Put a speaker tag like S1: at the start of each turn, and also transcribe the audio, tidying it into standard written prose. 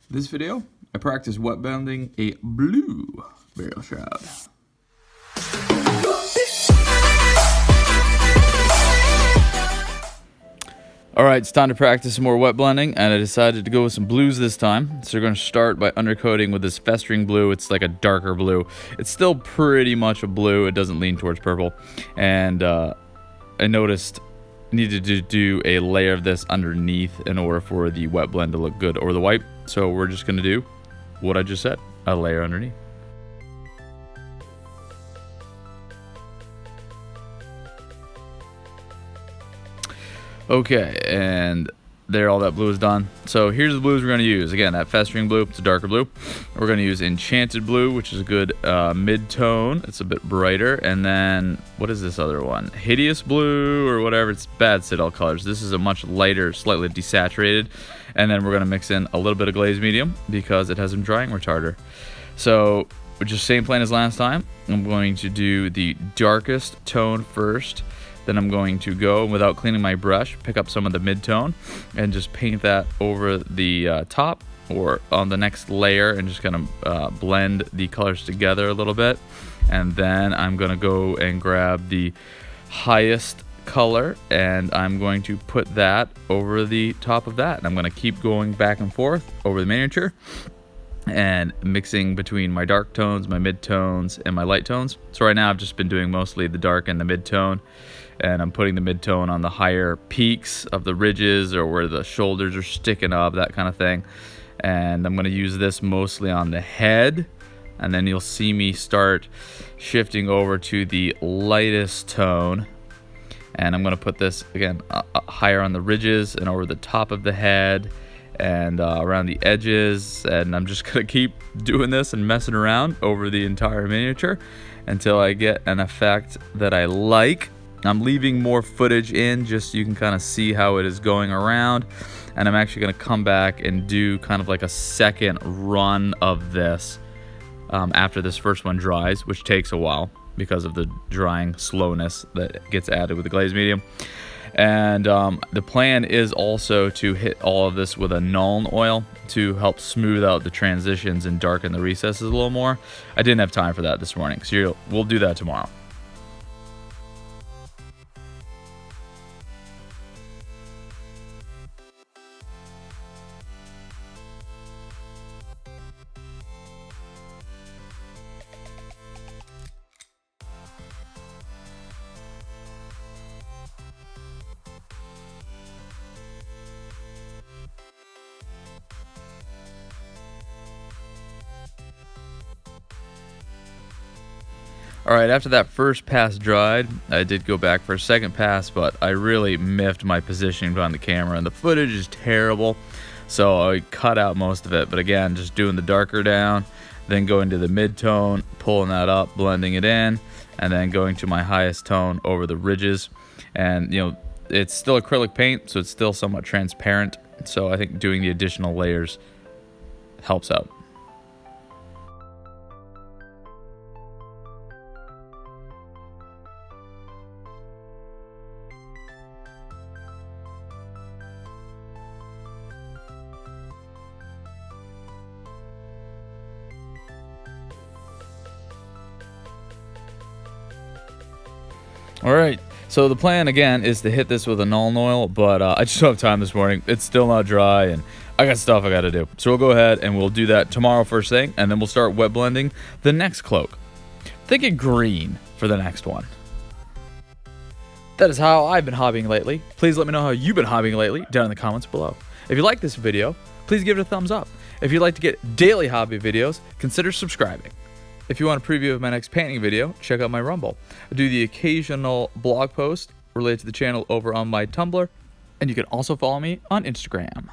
S1: This video, I practice wet bending a blue burial shroud. Alright, it's time to practice some more wet blending, and I decided to go with some blues this time. So we're going to start by undercoating with this festering blue. It's like a darker blue. It's still pretty much a blue. It doesn't lean towards purple. And I noticed I needed to do a layer of this underneath in order for the wet blend to look good over the white. So we're just going to do what I just said, a layer underneath. Okay, and there, all that blue is done. So here's the blues we're going to use. Again, that festering blue, it's a darker blue. We're going to use enchanted blue, which is a good mid-tone. It's a bit brighter. And then, what is this other one? Hideous blue or whatever. It's bad Citadel colors. This is a much lighter, slightly desaturated. And then we're going to mix in a little bit of glaze medium because it has some drying retarder. So, just same plan as last time. I'm going to do the darkest tone first. Then I'm going to go, without cleaning my brush, pick up some of the mid-tone and just paint that over the top or on the next layer and just kind of blend the colors together a little bit. And then I'm going to go and grab the highest color and I'm going to put that over the top of that. And I'm going to keep going back and forth over the miniature and mixing between my dark tones, my mid-tones, and my light tones. So right now I've just been doing mostly the dark and the mid-tone. And I'm putting the mid-tone on the higher peaks of the ridges or where the shoulders are sticking up, that kind of thing. And I'm going to use this mostly on the head. And then you'll see me start shifting over to the lightest tone. And I'm going to put this, again, higher on the ridges and over the top of the head and around the edges. And I'm just going to keep doing this and messing around over the entire miniature until I get an effect that I like. I'm leaving more footage in just so you can kind of see how it is going around. And I'm actually going to come back and do kind of like a second run of this after this first one dries, which takes a while because of the drying slowness that gets added with the glaze medium. And the plan is also to hit all of this with a Nuln oil to help smooth out the transitions and darken the recesses a little more. I didn't have time for that this morning, so we'll do that tomorrow. Alright, after that first pass dried, I did go back for a second pass, but I really miffed my positioning on the camera, and the footage is terrible, so I cut out most of it. But again, just doing the darker down, then going to the mid-tone, pulling that up, blending it in, and then going to my highest tone over the ridges. And, you know, it's still acrylic paint, so it's still somewhat transparent, so I think doing the additional layers helps out. Alright, so the plan again is to hit this with a Nuln oil, but I just don't have time this morning. It's still not dry and I got stuff I gotta do. So we'll go ahead and we'll do that tomorrow first thing, and then we'll start wet blending the next cloak. Thinking green for the next one. That is how I've been hobbying lately. Please let me know how you've been hobbying lately down in the comments below. If you like this video, please give it a thumbs up. If you'd like to get daily hobby videos, consider subscribing. If you want a preview of my next painting video, check out my Rumbl. I do the occasional blog post related to the channel over on my Tumblr, and you can also follow me on Instagram.